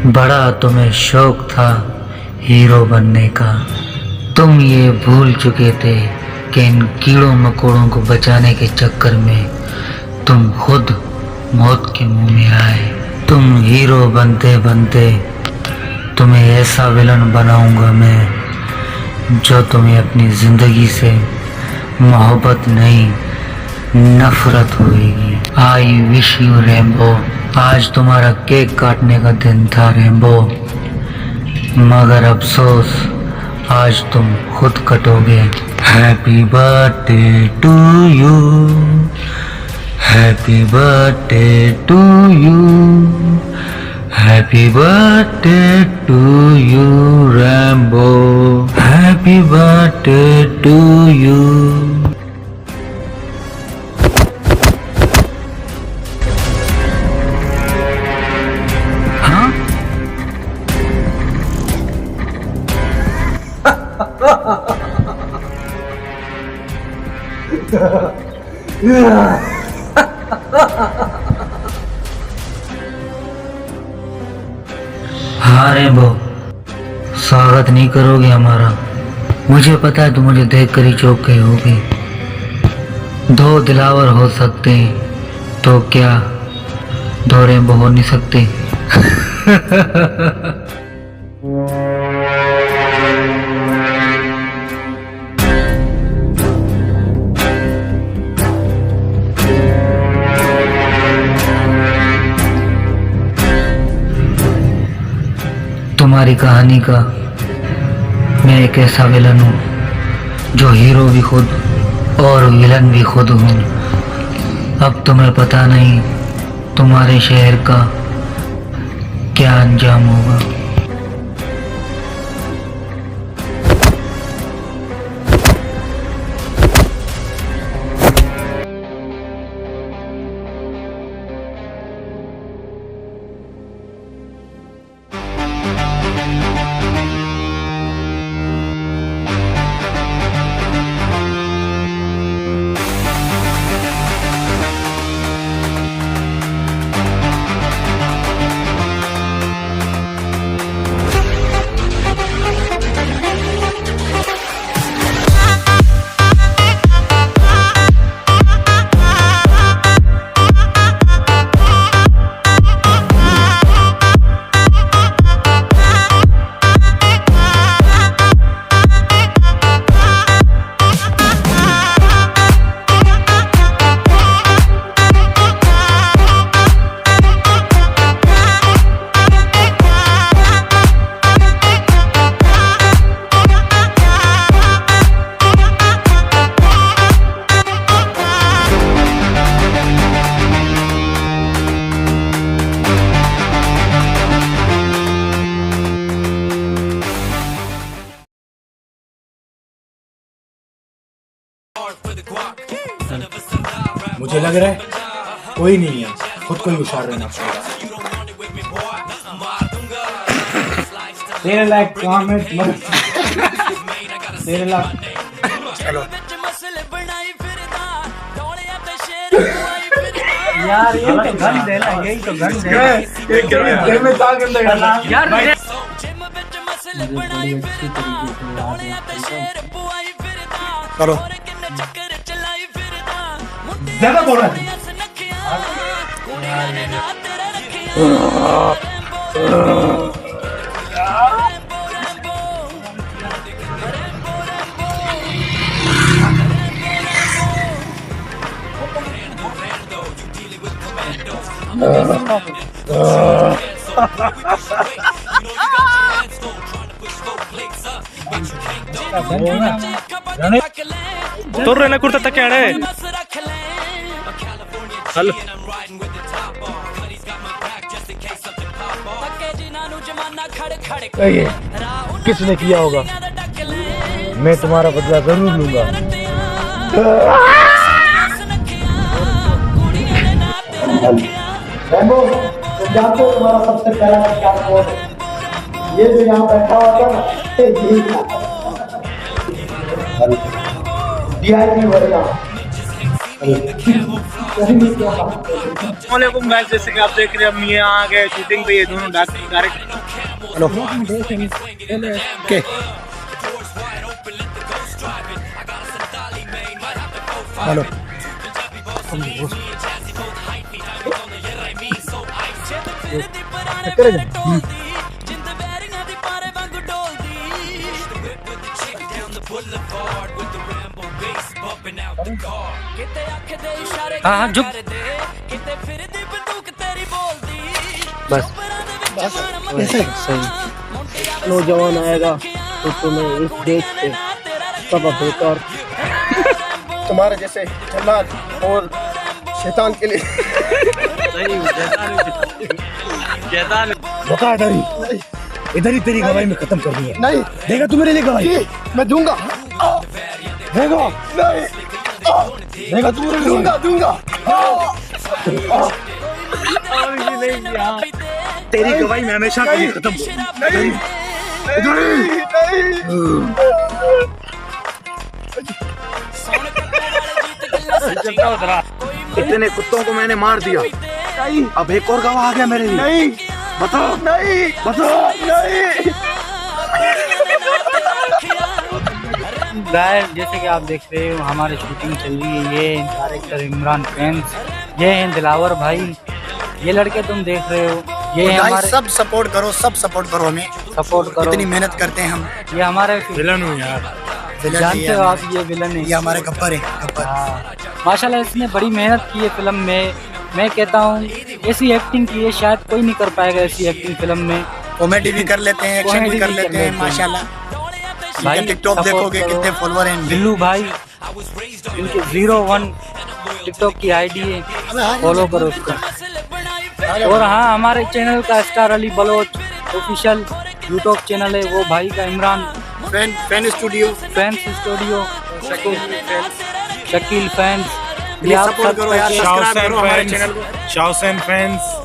बड़ा तुम्हें शौक था हीरो बनने का। तुम ये भूल चुके थे कि इन कीड़ों मकोड़ों को बचाने के चक्कर में तुम खुद मौत के मुंह में आए। तुम हीरो बनते बनते तुम्हें ऐसा विलन बनाऊंगा मैं जो तुम्हें अपनी ज़िंदगी से मोहब्बत नहीं नफरत होगी। I wish you rainbow. आज तुम्हारा केक काटने का दिन था रेम्बो, मगर अफसोस आज तुम खुद कटोगे। Happy birthday to you, happy birthday to you, happy birthday to you Rambo, happy birthday to you. हाँ रेम्बो, स्वागत नहीं करोगे हमारा? मुझे पता है तुम मुझे देख कर ही चौंक गए होगे। 2 दिलावर हो सकते हैं तो क्या 2 रेम्बो हो नहीं सकते? तुम्हारी कहानी का मैं एक ऐसा विलन हूँ जो हीरो भी खुद और विलन भी खुद हूँ। अब तुम्हें पता नहीं तुम्हारे शहर का क्या अंजाम होगा। मुझे लग रहा है कोई नहीं है, खुद को ही होशियार रहना पड़ेगा। तेरे लायक काम है तेरे लायक। चलो यार ये तो गन देना, यही तो गन देना घर में ताकत लगा यार। करो ज्यादा बोल रहा है। तोर रहना कुर्ता तक क्या है? हेलो किसने किया होगा? मैं तुम्हारा बदला जरूर लूंगा। रैम्बो, तुम जानते हो तुम्हारा सबसे पहला शिकार कौन है? ये जो यहाँ बैठा हुआ था ना, DIP वर्गा। वालेकुम गाइस, जैसे कि आप देख रहे हैं हम यहाँ आ गए शूटिंग पे। ये दोनों डायरेक्ट हेलो के हेलो हाँ झुक बस ऐसे सही। नौजवान आएगा तो तुम्हें इस देश से सब बेकार तुम्हारे जैसे जन्नत और शैतान के लिए बता इधर ही तेरी गवाही में खत्म करनी है। नहीं देगा तू मेरे लिए गवाही? मैं दूंगा। देगा नहीं देगा तू मेरे लिए? दूंगा। तेरी गवाही में हमेशा के लिए खत्म नहीं नहीं इतने कुत्तों को मैंने मार दिया, अब एक और गवाह आ गया मेरे लिए। नहीं बताओ, नहीं बताओ, नहीं। गाइस जैसे कि आप देख रहे हो हमारी शूटिंग चल रही है। ये डायरेक्टर इमरान फ्रेंड्स, ये हैं दिलावर भाई, ये लड़के तुम देख रहे हो, ये तो हमारे सब सपोर्ट करो, सब सपोर्ट करो, हमें सपोर्ट करो, इतनी मेहनत करते हैं हम। ये हमारे विलन हूँ यार, जानते हो आप, ये विलन है, ये हमारे गब्बर है, गब्बर। माशाल्लाह इसने बड़ी मेहनत की है फिल्म में। मैं कहता हूँ ऐसी एक्टिंग की है शायद कोई नहीं कर पाएगा ऐसी एक्टिंग फिल्म में। कॉमेडी भी कर लेते हैं, एक्शन भी कर लेते हैं माशाल्लाह। भाई टिकटॉक देखोगे कितने फॉलोअर हैं बिल्लू भाई, इनके 01 टिकटॉक की आईडी है, फॉलो करो उसका। और हाँ, हमारे चैनल का star Ali Baloch official YouTube channel है, वो भाई का Imran fan studio, Shakeel fans, support करो यार, सब्सक्राइब करो हमारे चैनल को। शाहसैन फैंस।